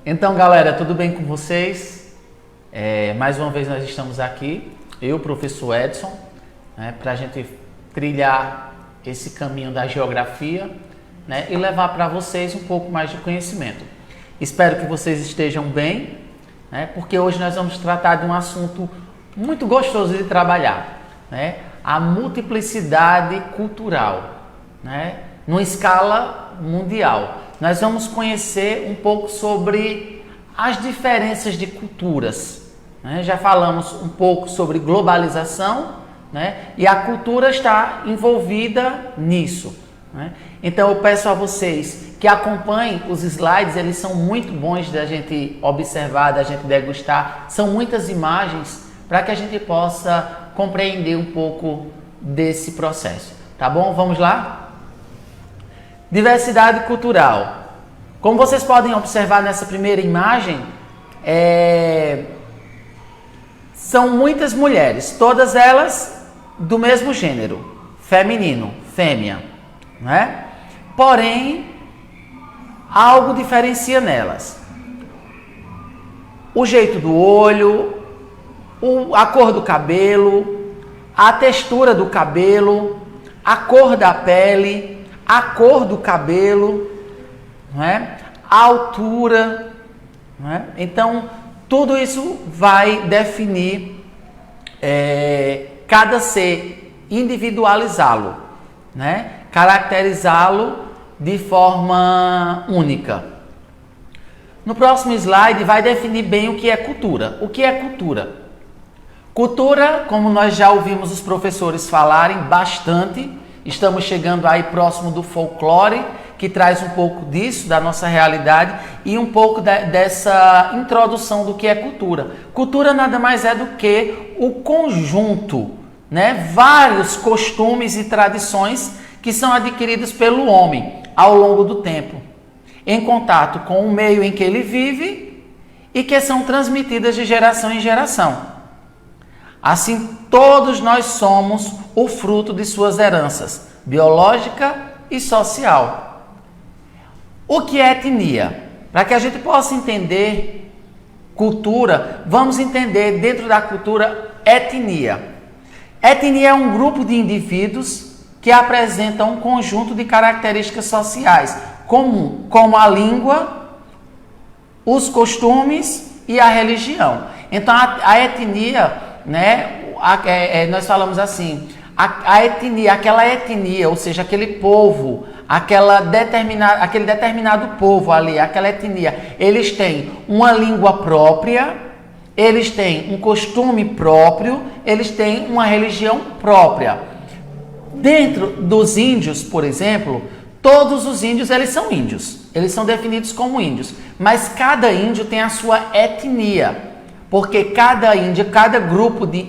Então, galera, tudo bem com vocês? Mais uma vez nós estamos aqui, eu, professor Edson, para a gente trilhar esse caminho da geografia, e levar para vocês um pouco mais de conhecimento. Espero que vocês estejam bem, porque hoje nós vamos tratar de um assunto muito gostoso de trabalhar, a multiplicidade cultural, numa escala mundial. Nós vamos conhecer um pouco sobre as diferenças de culturas. Já falamos um pouco sobre globalização, e a cultura está envolvida nisso. Então eu peço a vocês que acompanhem os slides, eles são muito bons da gente observar, da gente degustar. São muitas imagens para que a gente possa compreender um pouco desse processo. Tá bom? Vamos lá? Diversidade cultural. Como vocês podem observar nessa primeira imagem, são muitas mulheres, todas elas do mesmo gênero, feminino, fêmea, Porém, algo diferencia nelas. O jeito do olho, a cor do cabelo, a textura do cabelo, a cor da pele, a cor do cabelo, a altura. Então, tudo isso vai definir cada ser, individualizá-lo, caracterizá-lo de forma única. No próximo slide vai definir bem o que é cultura. O que é cultura? Cultura, como nós já ouvimos os professores falarem bastante, estamos chegando aí próximo do folclore, que traz um pouco disso, da nossa realidade, e um pouco dessa introdução do que é cultura. Cultura nada mais é do que o conjunto, vários costumes e tradições que são adquiridos pelo homem ao longo do tempo, em contato com o meio em que ele vive e que são transmitidas de geração em geração. Assim, todos nós somos o fruto de suas heranças, biológica e social. O que é etnia? Para que a gente possa entender cultura, vamos entender dentro da cultura etnia. Etnia é um grupo de indivíduos que apresentam um conjunto de características sociais, como a língua, os costumes e a religião. Então, a etnia, nós falamos assim, a etnia, aquela etnia, ou seja, aquele povo, aquele determinado povo ali, aquela etnia, eles têm uma língua própria, eles têm um costume próprio, eles têm uma religião própria. Dentro dos índios, por exemplo, todos os índios, eles são índios. Eles são definidos como índios. Mas cada índio tem a sua etnia. Porque cada índio, cada grupo de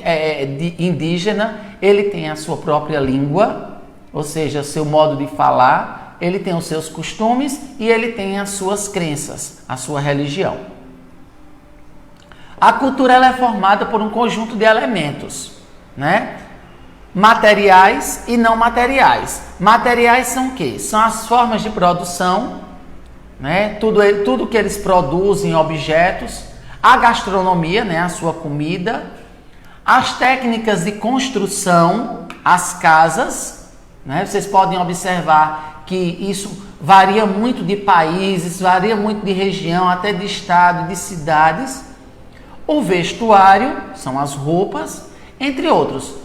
indígena, ele tem a sua própria língua, ou seja, seu modo de falar, ele tem os seus costumes e ele tem as suas crenças, a sua religião. A cultura ela é formada por um conjunto de elementos, materiais e não materiais. Materiais são o quê? São as formas de produção, tudo que eles produzem, objetos, a gastronomia, a sua comida, as técnicas de construção, as casas, vocês podem observar que isso varia muito de países, varia muito de região, até de estado, de cidades. O vestuário, são as roupas, entre outros,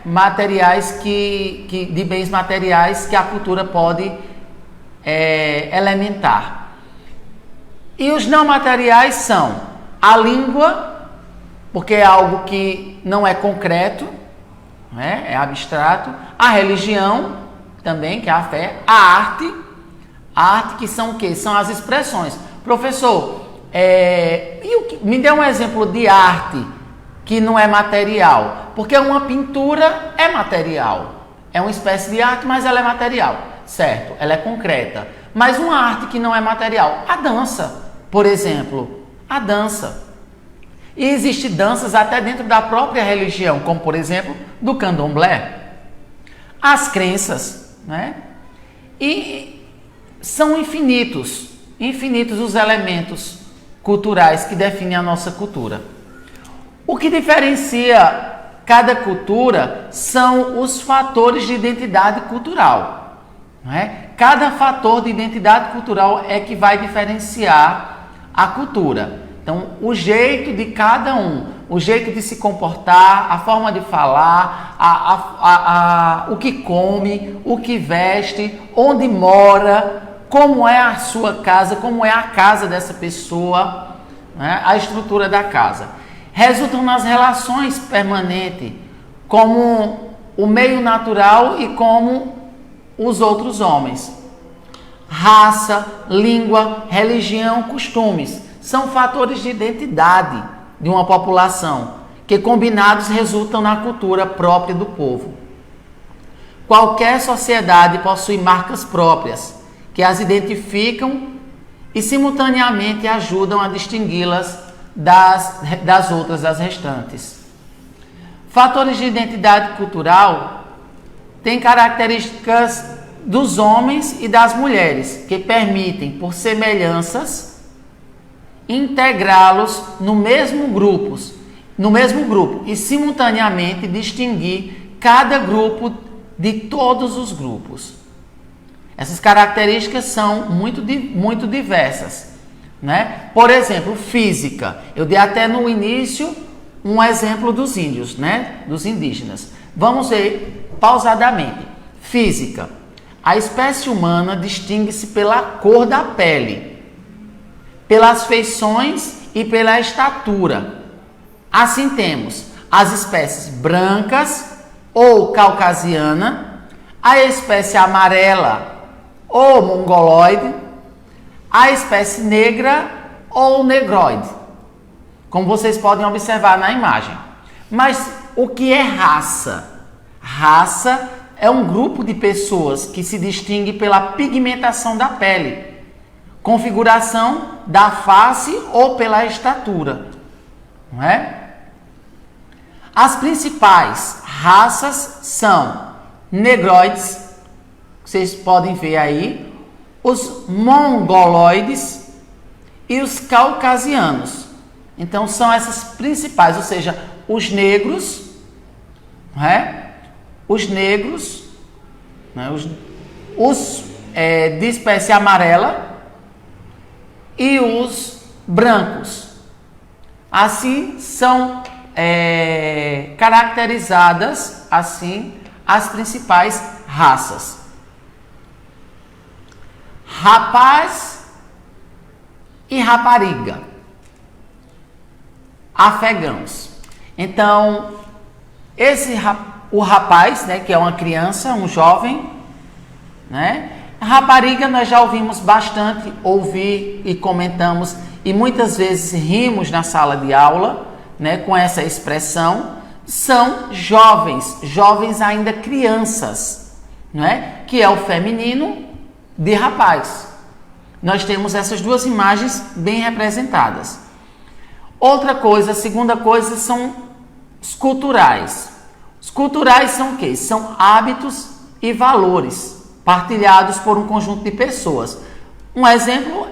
materiais de bens materiais que a cultura pode elementar. E os não materiais são a língua, porque é algo que não é concreto, é abstrato. A religião, também, que é a fé. A arte que são o quê? São as expressões. Professor, me dê um exemplo de arte que não é material, porque uma pintura é material, é uma espécie de arte, mas ela é material, certo? Ela é concreta. Mas uma arte que não é material, a dança, por exemplo, a dança. E existem danças até dentro da própria religião, como por exemplo, do candomblé. As crenças, E são infinitos os elementos culturais que definem a nossa cultura. O que diferencia cada cultura são os fatores de identidade cultural. Não é? Cada fator de identidade cultural é que vai diferenciar a cultura. Então, o jeito de cada um, o jeito de se comportar, a forma de falar, o que come, o que veste, onde mora, como é a sua casa, como é a casa dessa pessoa, né? A estrutura da casa. Resultam nas relações permanentes, como o meio natural e como os outros homens. Raça, língua, religião, costumes são fatores de identidade de uma população que combinados resultam na cultura própria do povo. Qualquer sociedade possui marcas próprias que as identificam e simultaneamente ajudam a distingui-las das outras, das restantes. Fatores de identidade cultural têm características dos homens e das mulheres que permitem, por semelhanças, integrá-los no mesmo grupo e simultaneamente distinguir cada grupo de todos os grupos. Essas características são muito diversas, né? Por exemplo, física. Eu dei até no início um exemplo dos índios, né? Dos indígenas. Vamos ver pausadamente. Física. A espécie humana distingue-se pela cor da pele, pelas feições e pela estatura. Assim temos as espécies brancas ou caucasiana, a espécie amarela ou mongoloide, a espécie negra ou negroide, como vocês podem observar na imagem. Mas o que é raça? Raça é um grupo de pessoas que se distingue pela pigmentação da pele, configuração da face ou pela estatura, não é? As principais raças são negroides, vocês podem ver aí, os mongoloides e os caucasianos. Então são essas principais, ou seja, os negros, não é? Os negros, né? os de espécie amarela e os brancos. Assim são caracterizadas assim as principais raças. Rapaz e rapariga, afegãos. Então, o rapaz, né, que é uma criança, um jovem, né? Rapariga nós já ouvimos bastante, ouvir e comentamos e muitas vezes rimos na sala de aula, né, com essa expressão. São jovens ainda crianças, né, que é o feminino de rapaz. Nós temos essas duas imagens bem representadas. Outra coisa, a segunda coisa, são os culturais. Os culturais são o quê? São hábitos e valores partilhados por um conjunto de pessoas. Um exemplo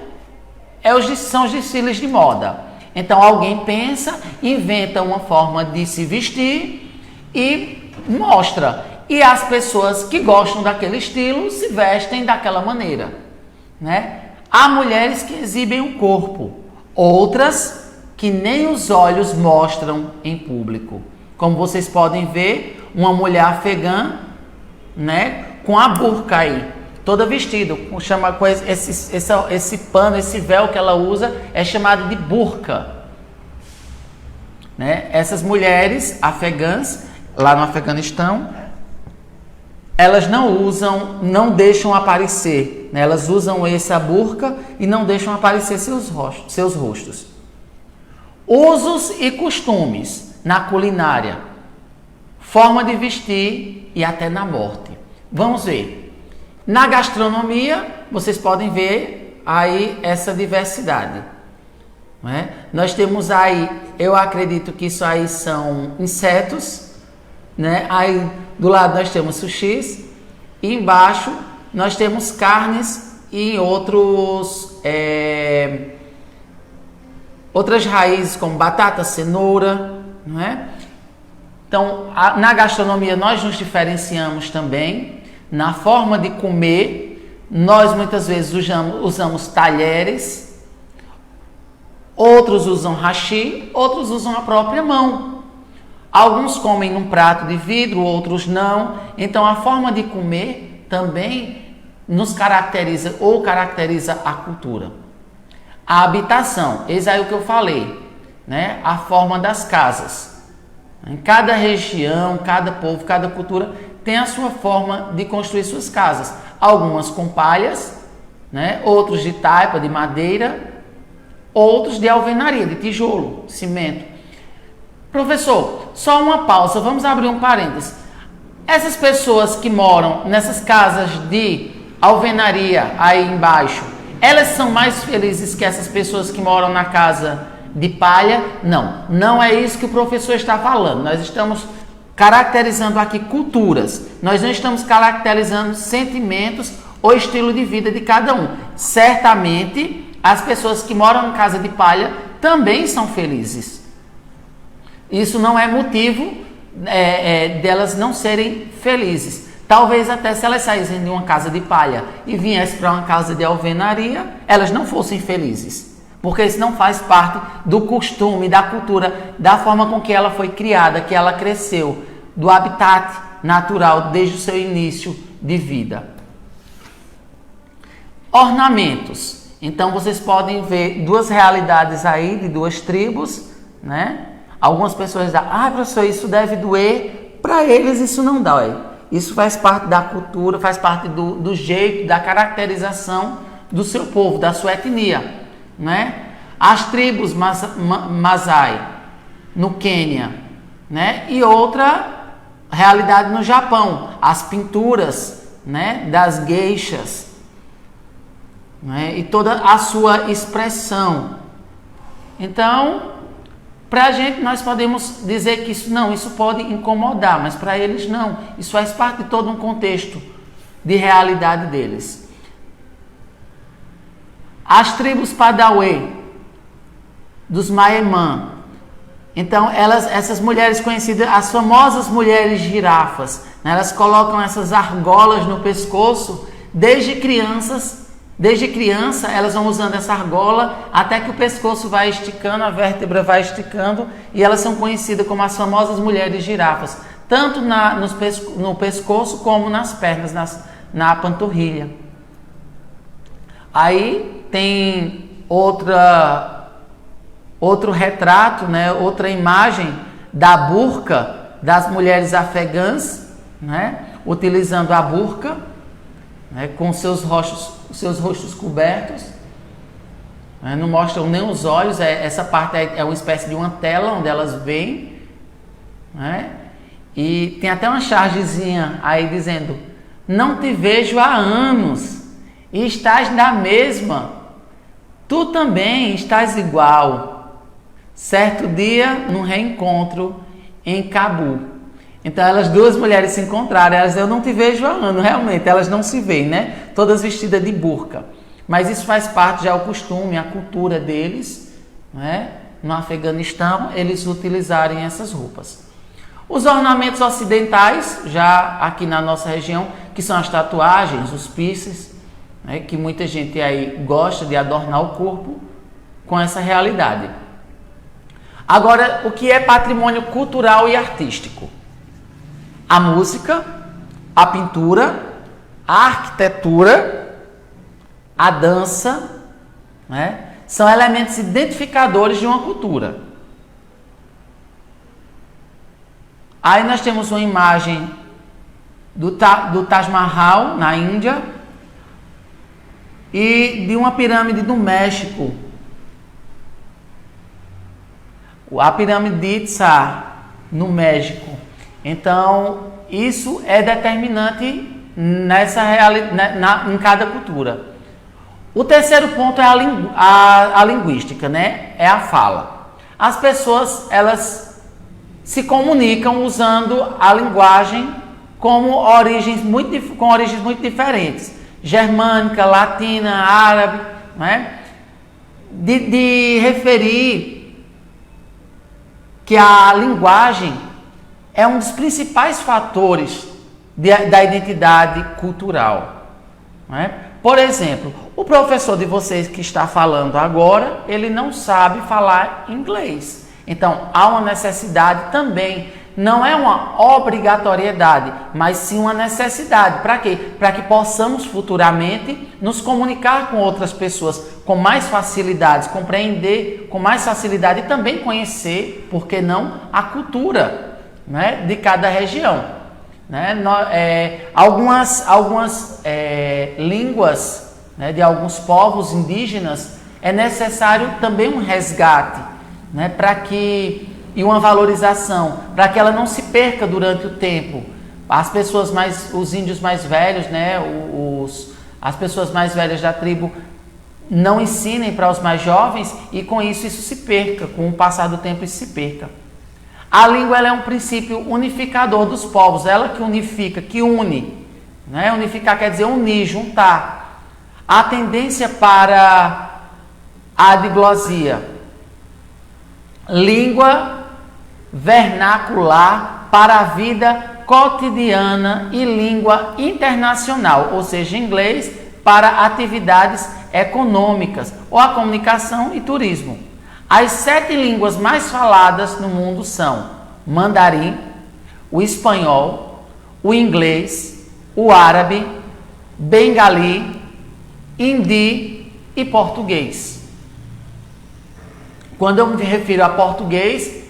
são os desfiles de moda. Então alguém pensa, inventa uma forma de se vestir e mostra. E as pessoas que gostam daquele estilo se vestem daquela maneira, né? Há mulheres que exibem o corpo, outras que nem os olhos mostram em público. Como vocês podem ver, uma mulher afegã, né, com a burca aí, toda vestida, chama esse pano, esse véu que ela usa é chamado de burca, né? Essas mulheres afegãs lá no Afeganistão, elas não deixam aparecer, né? Elas usam essa burca e não deixam aparecer seus rostos. Usos e costumes na culinária, forma de vestir e até na morte. Vamos ver. Na gastronomia, vocês podem ver aí essa diversidade, não é? Nós temos aí, eu acredito que isso aí são insetos, né? Aí do lado nós temos sushis e embaixo nós temos carnes e outros outras raízes como batata, cenoura, não é? Então, na gastronomia nós nos diferenciamos também na forma de comer. Nós muitas vezes usamos talheres, outros usam hashi, outros usam a própria mão. Alguns comem num prato de vidro, outros não. Então, a forma de comer também nos caracteriza ou caracteriza a cultura. A habitação, eis aí o que eu falei, né? A forma das casas. Em cada região, cada povo, cada cultura tem a sua forma de construir suas casas. Algumas com palhas, né? Outros de taipa, de madeira, outros de alvenaria, de tijolo, cimento. Professor, só uma pausa, vamos abrir um parênteses. Essas pessoas que moram nessas casas de alvenaria aí embaixo, elas são mais felizes que essas pessoas que moram na casa de palha? Não, não é isso que o professor está falando. Nós estamos caracterizando aqui culturas. Nós não estamos caracterizando sentimentos ou estilo de vida de cada um. Certamente, as pessoas que moram em casa de palha também são felizes. Isso não é motivo delas não serem felizes. Talvez até se elas saíssem de uma casa de palha e viessem para uma casa de alvenaria, elas não fossem felizes. Porque isso não faz parte do costume, da cultura, da forma com que ela foi criada, que ela cresceu, do habitat natural desde o seu início de vida. Ornamentos. Então vocês podem ver duas realidades aí de duas tribos, né? Algumas pessoas dizem, professor, isso deve doer. Para eles isso não dói. Isso faz parte da cultura, faz parte do jeito, da caracterização do seu povo, da sua etnia, né? As tribos Masai no Quênia, né? E outra realidade no Japão, as pinturas, né? Das geishas, né? E toda a sua expressão. Então, para a gente, nós podemos dizer que isso pode incomodar, mas para eles não. Isso faz parte de todo um contexto de realidade deles. As tribos Padawê, dos Maemã. Então, essas mulheres conhecidas, as famosas mulheres girafas, né? Elas colocam essas argolas no pescoço desde criança, elas vão usando essa argola até que o pescoço vai esticando, a vértebra vai esticando, e elas são conhecidas como as famosas mulheres girafas, tanto no pescoço como nas pernas, na panturrilha. Aí tem outro retrato, né? Outra imagem da burca das mulheres afegãs, né? Utilizando a burca, né? Com seus rostos cobertos, né? Não mostram nem os olhos. Essa parte é uma espécie de uma tela onde elas veem, né? E tem até uma chargezinha aí dizendo: não te vejo há anos e estás na mesma, tu também estás igual. Certo dia, num reencontro em Cabu. Então, elas duas mulheres se encontraram. Elas dizem: eu não te vejo há anos. Realmente, elas não se veem, né? Todas vestidas de burca. Mas isso faz parte, já é o costume, a cultura deles, né? No Afeganistão, eles utilizarem essas roupas. Os ornamentos ocidentais, já aqui na nossa região, que são as tatuagens, os piercings, né? Que muita gente aí gosta de adornar o corpo com essa realidade. Agora, o que é patrimônio cultural e artístico? A música, a pintura, a arquitetura, a dança, né? São elementos identificadores de uma cultura. Aí nós temos uma imagem do Taj Mahal, na Índia, e de uma pirâmide no México. A pirâmide de Itzá, no México. Então, isso é determinante nessa realidade, em cada cultura. O terceiro ponto é a linguística, né? É a fala. As pessoas, elas se comunicam usando a linguagem com origens muito diferentes. Germânica, latina, árabe, né? de referir que a linguagem é um dos principais fatores da identidade cultural. Né? Por exemplo, o professor de vocês que está falando agora, ele não sabe falar inglês. Então, há uma necessidade também, não é uma obrigatoriedade, mas sim uma necessidade. Para quê? Para que possamos futuramente nos comunicar com outras pessoas com mais facilidades, compreender com mais facilidade e também conhecer, por que não, a cultura, né, de cada região. Né? Algumas línguas, né, de alguns povos indígenas, é necessário também um resgate, né, e uma valorização, para que ela não se perca durante o tempo. As pessoas os índios mais velhos, né, as pessoas mais velhas da tribo não ensinem para os mais jovens e com isso se perca, com o passar do tempo isso se perca. A língua ela é um princípio unificador dos povos, ela que unifica, que une. Né? Unificar quer dizer unir, juntar. A tendência para a diglosia. Língua vernacular para a vida cotidiana e língua internacional, ou seja, inglês para atividades econômicas ou a comunicação e turismo. As 7 línguas mais faladas no mundo são mandarim, o espanhol, o inglês, o árabe, bengali, hindi e português. Quando eu me refiro a português,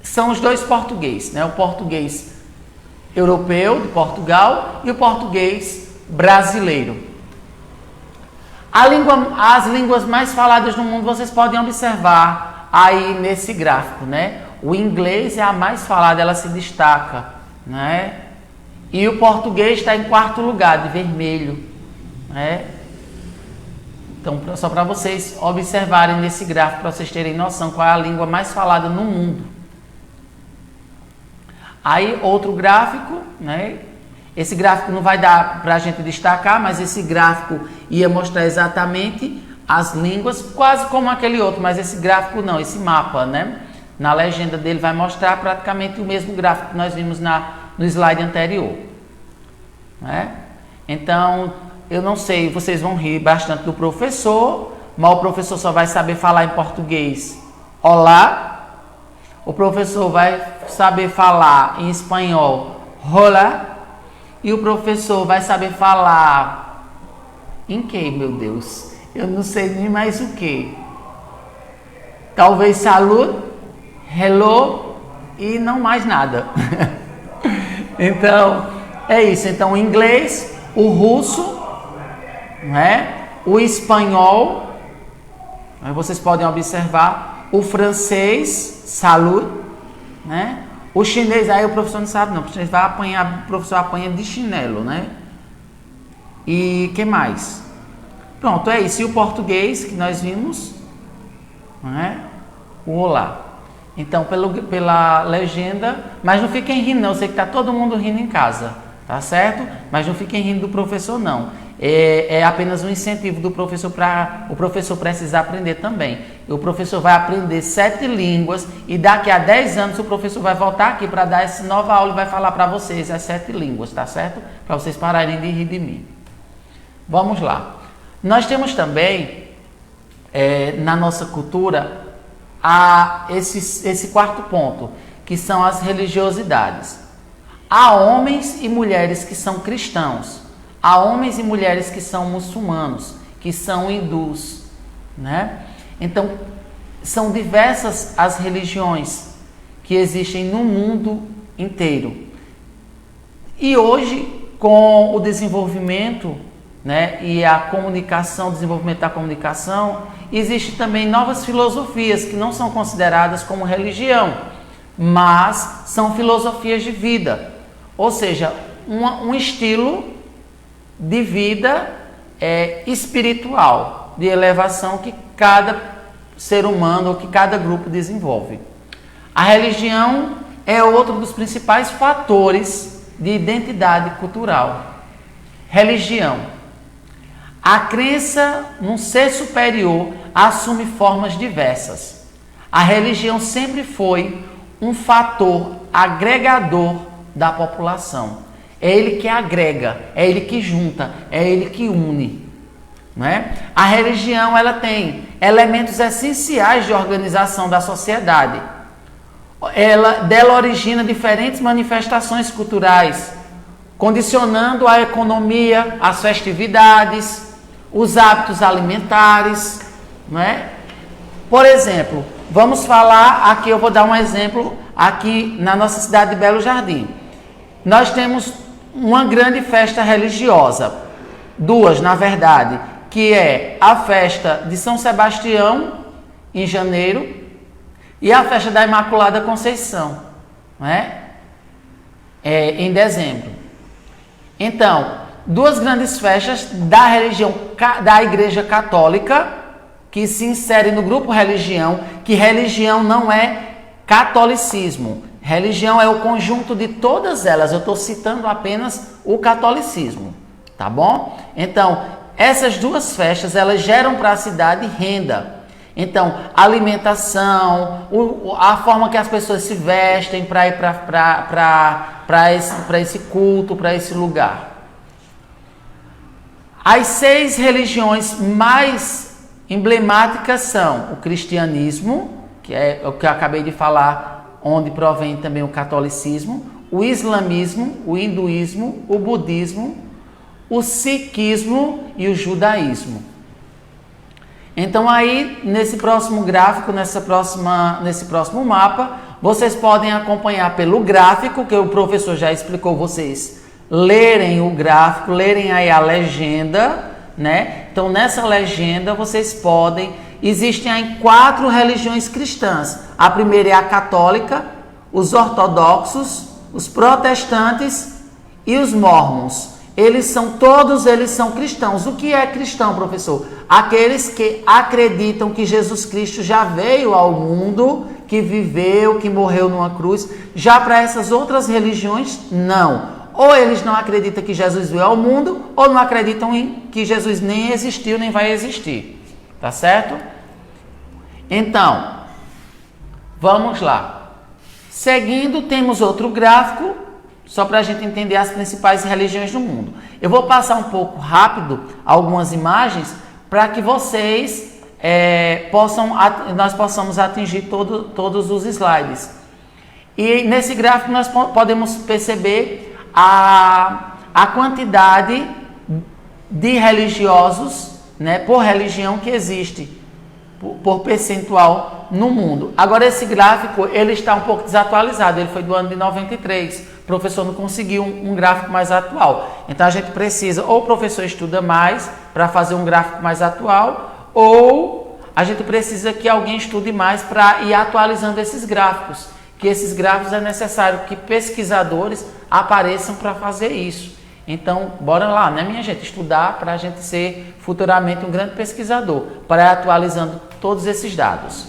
são os dois português, né? O português europeu, de Portugal, e o português brasileiro. As línguas mais faladas no mundo, vocês podem observar aí nesse gráfico, né? O inglês é a mais falada, ela se destaca, né? E o português está em 4º lugar, de vermelho, né? Então, só para vocês observarem nesse gráfico, para vocês terem noção qual é a língua mais falada no mundo. Aí, outro gráfico, né? Esse gráfico não vai dar para a gente destacar, mas esse gráfico ia mostrar exatamente as línguas, quase como aquele outro, mas esse gráfico não, esse mapa, né? Na legenda dele vai mostrar praticamente o mesmo gráfico que nós vimos no slide anterior. Né? Então, eu não sei, vocês vão rir bastante do professor, mas o professor só vai saber falar em português olá, o professor vai saber falar em espanhol hola, e o professor vai saber falar em que, meu Deus? Eu não sei nem mais o que. Talvez salud, hello e não mais nada. Então, é isso. Então, o inglês, o russo, né? O espanhol, aí vocês podem observar, o francês, salud, né? O chinês, aí o professor não sabe não, o chinês vai apanhar, o professor apanha de chinelo, né? E que mais? Pronto, é isso. E o português que nós vimos, né? O olá. Então, pela legenda, mas não fiquem rindo não, eu sei que está todo mundo rindo em casa, tá certo? Mas não fiquem rindo do professor não. É apenas um incentivo do professor para o professor precisar aprender também. O professor vai aprender 7 línguas e daqui a 10 anos o professor vai voltar aqui para dar essa nova aula e vai falar para vocês as 7 línguas, tá certo? Para vocês pararem de rir de mim. Vamos lá. Nós temos também, na nossa cultura, esse 4º ponto, que são as religiosidades. Há homens e mulheres que são cristãos. Há homens e mulheres que são muçulmanos, que são hindus, né? Então, são diversas as religiões que existem no mundo inteiro. E hoje, com o desenvolvimento, né, e a comunicação, o desenvolvimento da comunicação, existem também novas filosofias que não são consideradas como religião, mas são filosofias de vida. Ou seja, um estilo de vida espiritual, de elevação que cada ser humano ou que cada grupo desenvolve. A religião é outro dos principais fatores de identidade cultural. Religião. A crença num ser superior assume formas diversas. A religião sempre foi um fator agregador da população. É ele que agrega, é ele que junta, é ele que une. Não é? A religião ela tem elementos essenciais de organização da sociedade. Dela origina diferentes manifestações culturais, condicionando a economia, as festividades, os hábitos alimentares, não é? Por exemplo, vamos falar aqui, eu vou dar um exemplo aqui na nossa cidade de Belo Jardim. Nós temos uma grande festa religiosa, duas na verdade, que é a festa de São Sebastião, em janeiro, e a festa da Imaculada Conceição, não é? Em dezembro. Então, duas grandes festas da religião, da Igreja Católica, que se insere no grupo religião, que religião não é catolicismo. Religião é o conjunto de todas elas. Eu estou citando apenas o catolicismo, tá bom? Então, essas duas festas, elas geram para a cidade renda. Então, alimentação, a forma que as pessoas se vestem para ir para esse culto, para esse lugar. As 6 religiões mais emblemáticas são o cristianismo, que é o que eu acabei de falar, onde provém também o catolicismo, o islamismo, o hinduísmo, o budismo, o sikhismo e o judaísmo. Então aí, nesse próximo gráfico, nesse próximo mapa, vocês podem acompanhar pelo gráfico, que o professor já explicou vocês, lerem o gráfico, lerem aí a legenda, né? Então nessa legenda vocês podem, existem aí 4 religiões cristãs. A primeira é a católica, os ortodoxos, os protestantes e os mórmons. Todos eles são cristãos. O que é cristão, professor? Aqueles que acreditam que Jesus Cristo já veio ao mundo, que viveu, que morreu numa cruz. Já para essas outras religiões, não. Ou eles não acreditam que Jesus veio ao mundo, ou não acreditam que Jesus nem existiu, nem vai existir. Tá certo? Então, vamos lá. Seguindo, temos outro gráfico, só para a gente entender as principais religiões do mundo. Eu vou passar um pouco rápido algumas imagens para que vocês nós possamos atingir todos os slides. E nesse gráfico nós podemos perceber a quantidade de religiosos, né, por religião que existe, por percentual no mundo. Agora esse gráfico ele está um pouco desatualizado, ele foi do ano de 93. O professor não conseguiu um gráfico mais atual. Então a gente precisa, ou o professor estuda mais para fazer um gráfico mais atual, ou a gente precisa que alguém estude mais para ir atualizando esses gráficos. Que esses gráficos é necessário que pesquisadores apareçam para fazer isso. Então, bora lá, né, minha gente? Estudar para a gente ser futuramente um grande pesquisador, para ir atualizando todos esses dados.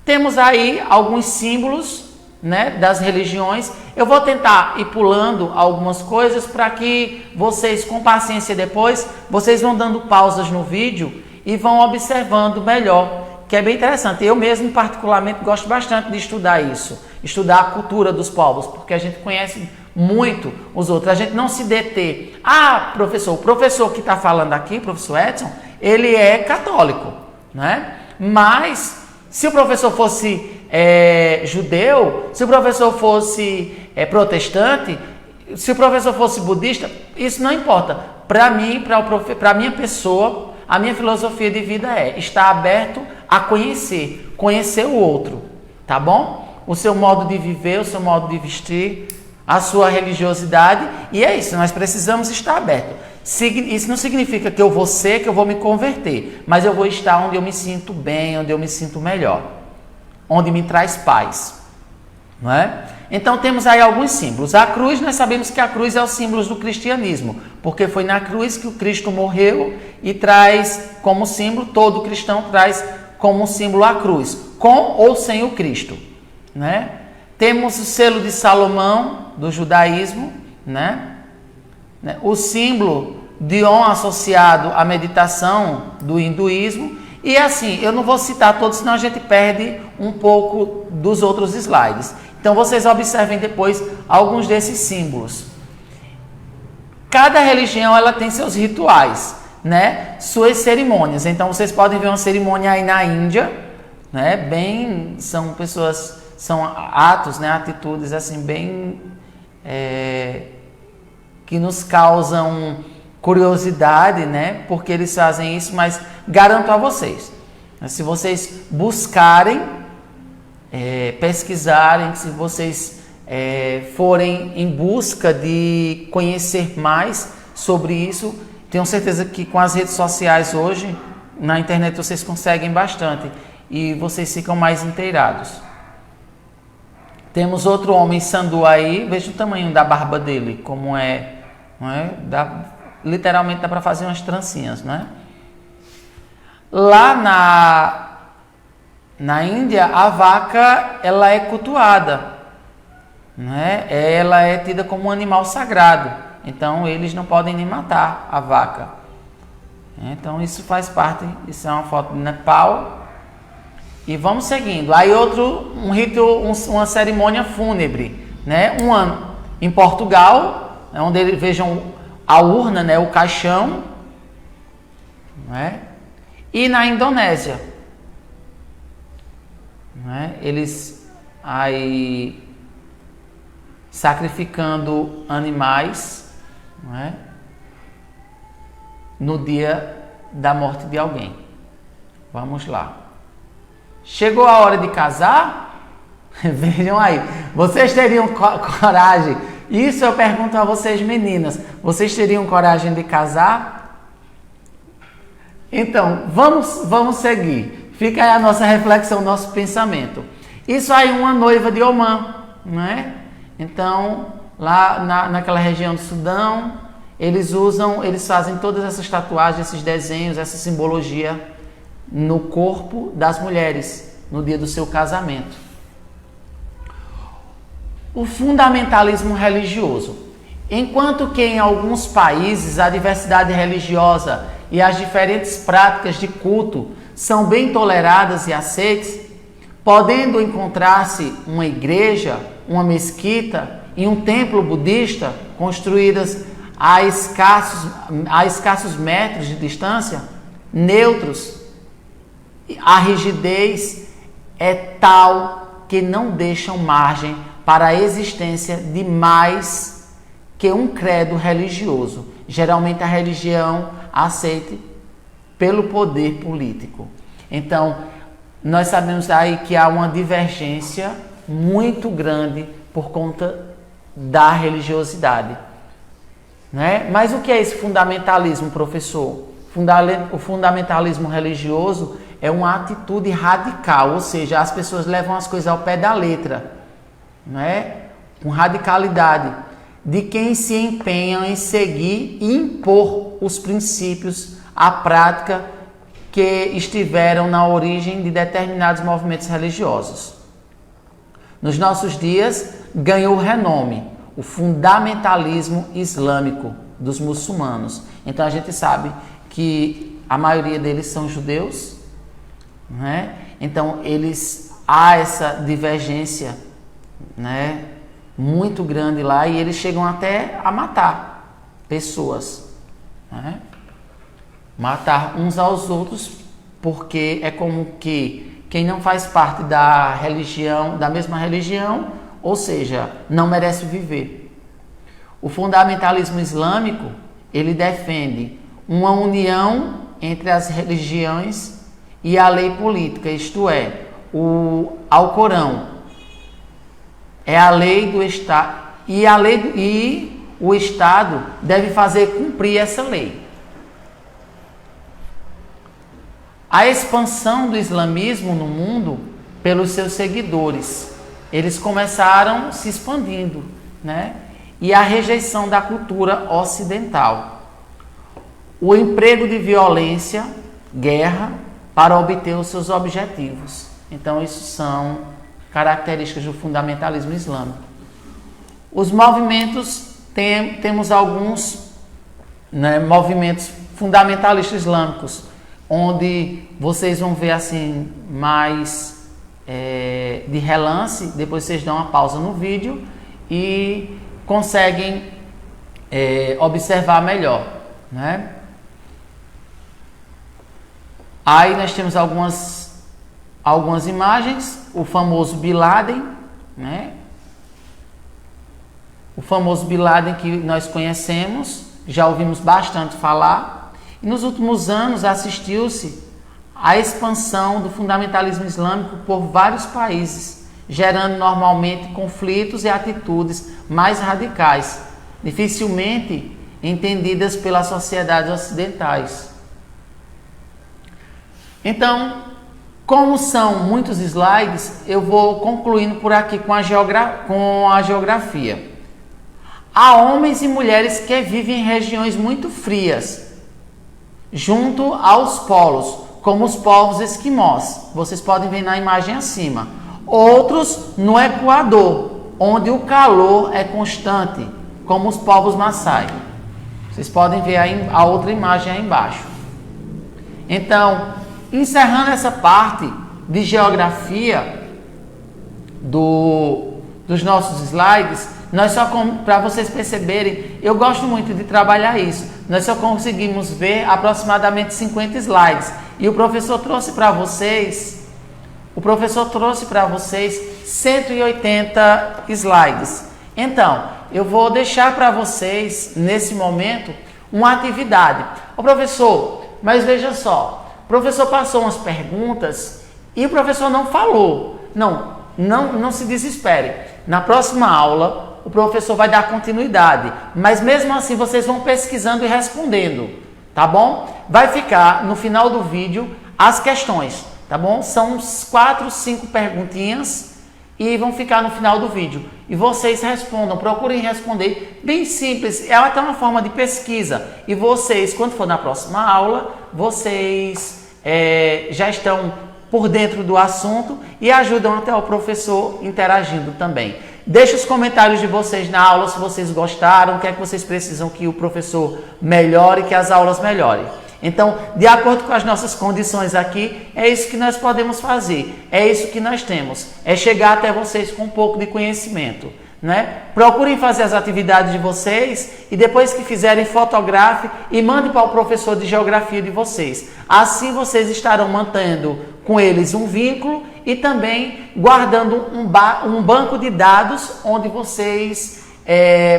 Temos aí alguns símbolos, né, das religiões. Eu vou tentar ir pulando algumas coisas para que vocês, com paciência depois, vocês vão dando pausas no vídeo e vão observando melhor, que é bem interessante. Eu mesmo, particularmente, gosto bastante de estudar isso, estudar a cultura dos povos, porque a gente conhece muito os outros. A gente não se deter. Ah, professor, o professor que está falando aqui, professor Edson, ele é católico, né? Mas se o professor fosse judeu, se o professor fosse protestante, se o professor fosse budista, isso não importa. Para mim, para a minha pessoa, a minha filosofia de vida é estar aberto a conhecer o outro, tá bom? O seu modo de viver, o seu modo de vestir, a sua religiosidade, e é isso, nós precisamos estar abertos. Isso não significa que eu vou me converter, mas eu vou estar onde eu me sinto bem, onde eu me sinto melhor, onde me traz paz, não é? Então temos aí alguns símbolos. A cruz, nós sabemos que a cruz é o símbolo do cristianismo, porque foi na cruz que o Cristo morreu e traz como símbolo, todo cristão traz como símbolo a cruz, com ou sem o Cristo, né? Temos o selo de Salomão, do judaísmo, né? O símbolo de Om associado à meditação do hinduísmo, E assim, eu não vou citar todos, senão a gente perde um pouco dos outros slides. Então vocês observem depois alguns desses símbolos. Cada religião ela tem seus rituais, né? Suas cerimônias. Então vocês podem ver uma cerimônia aí na Índia, né? São pessoas, são atos, né? Atitudes assim bem que nos causam curiosidade, né? Porque eles fazem isso, mas garanto a vocês, se vocês buscarem, pesquisarem, se vocês forem em busca de conhecer mais sobre isso, tenho certeza que com as redes sociais hoje, na internet vocês conseguem bastante e vocês ficam mais inteirados. Temos outro homem sandu aí, veja o tamanho da barba dele, como é, não é? Literalmente dá para fazer umas trancinhas, né? Lá na Índia, a vaca ela é cultuada, né? Ela é tida como um animal sagrado, então eles não podem nem matar a vaca. Então isso faz parte, isso é uma foto de Nepal. E vamos seguindo. Aí um rito, uma cerimônia fúnebre, né? Em Portugal, onde eles vejam a urna, né? O caixão, né? E na Indonésia, né? Eles aí sacrificando animais, né? No dia da morte de alguém. Vamos lá. Chegou a hora de casar? Vejam aí. Vocês teriam coragem? Isso eu pergunto a vocês, meninas. Vocês teriam coragem de casar? Então, vamos seguir. Fica aí a nossa reflexão, nosso pensamento. Isso aí, uma noiva de Omã, né? Então, lá naquela região do Sudão, eles fazem todas essas tatuagens, esses desenhos, essa simbologia no corpo das mulheres, no dia do seu casamento. O fundamentalismo religioso. Enquanto que em alguns países a diversidade religiosa e as diferentes práticas de culto são bem toleradas e aceites, podendo encontrar-se uma igreja, uma mesquita e um templo budista construídas a escassos metros de distância, neutros, a rigidez é tal que não deixam margem para a existência de mais que um credo religioso, geralmente a religião aceita pelo poder político. Então, nós sabemos aí que há uma divergência muito grande por conta da religiosidade, né? Mas o que é esse fundamentalismo, professor? O fundamentalismo religioso é uma atitude radical, ou seja, as pessoas levam as coisas ao pé da letra, né? Com radicalidade, de quem se empenham em seguir e impor os princípios à prática que estiveram na origem de determinados movimentos religiosos. Nos nossos dias, ganhou renome o fundamentalismo islâmico dos muçulmanos. Então a gente sabe que a maioria deles são judeus, né? Então há essa divergência, né, muito grande lá, e eles chegam até a matar pessoas, né? Matar uns aos outros, porque é como que quem não faz parte da religião, da mesma religião, ou seja, não merece viver. O fundamentalismo islâmico, ele defende uma união entre as religiões e a lei política, isto é, o Alcorão é a lei do Estado, e o Estado deve fazer cumprir essa lei. A expansão do islamismo no mundo pelos seus seguidores, eles começaram se expandindo, né? E a rejeição da cultura ocidental. O emprego de violência, guerra, para obter os seus objetivos. Então, isso são características do fundamentalismo islâmico. Os movimentos, temos alguns, né, movimentos fundamentalistas islâmicos, onde vocês vão ver assim mais de relance. Depois vocês dão uma pausa no vídeo e conseguem observar melhor, né? Aí nós temos algumas imagens, o famoso Bin Laden, né? O famoso Bin Laden que nós conhecemos, já ouvimos bastante falar. E nos últimos anos assistiu-se à expansão do fundamentalismo islâmico por vários países, gerando normalmente conflitos e atitudes mais radicais, dificilmente entendidas pelas sociedades ocidentais. Então, como são muitos slides, eu vou concluindo por aqui com a geografia. Há homens e mulheres que vivem em regiões muito frias, junto aos polos, como os povos esquimós. Vocês podem ver na imagem acima. Outros no Equador, onde o calor é constante, como os povos Maasai. Vocês podem ver a outra imagem aí embaixo. Então, encerrando essa parte de geografia dos nossos slides, nós só, para vocês perceberem, eu gosto muito de trabalhar isso. Nós só conseguimos ver aproximadamente 50 slides. E o professor trouxe para vocês 180 slides. Então, eu vou deixar para vocês, nesse momento, uma atividade. Ô professor, mas veja só, o professor passou umas perguntas e o professor não falou. Não se desespere. Na próxima aula, o professor vai dar continuidade, mas mesmo assim vocês vão pesquisando e respondendo, tá bom? Vai ficar no final do vídeo as questões, tá bom? São uns 4, 5 perguntinhas e vão ficar no final do vídeo. E vocês respondam, procurem responder, bem simples, é até uma forma de pesquisa. E vocês, quando for na próxima aula, vocês já estão por dentro do assunto e ajudam até o professor interagindo também. Deixe os comentários de vocês na aula se vocês gostaram, o que é que vocês precisam que o professor melhore, que as aulas melhorem. Então, de acordo com as nossas condições aqui, é isso que nós podemos fazer, é isso que nós temos, é chegar até vocês com um pouco de conhecimento, né? Procurem fazer as atividades de vocês e depois que fizerem, fotografem e mandem para o professor de geografia de vocês. Assim vocês estarão mantendo com eles um vínculo e também guardando um banco de dados onde vocês,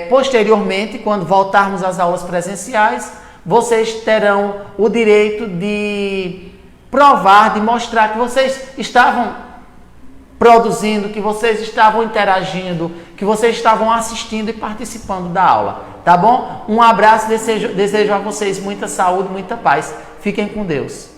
posteriormente, quando voltarmos às aulas presenciais, vocês terão o direito de provar, de mostrar que vocês estavam produzindo, que vocês estavam interagindo, que vocês estavam assistindo e participando da aula, tá bom? Um abraço, desejo a vocês muita saúde, muita paz. Fiquem com Deus.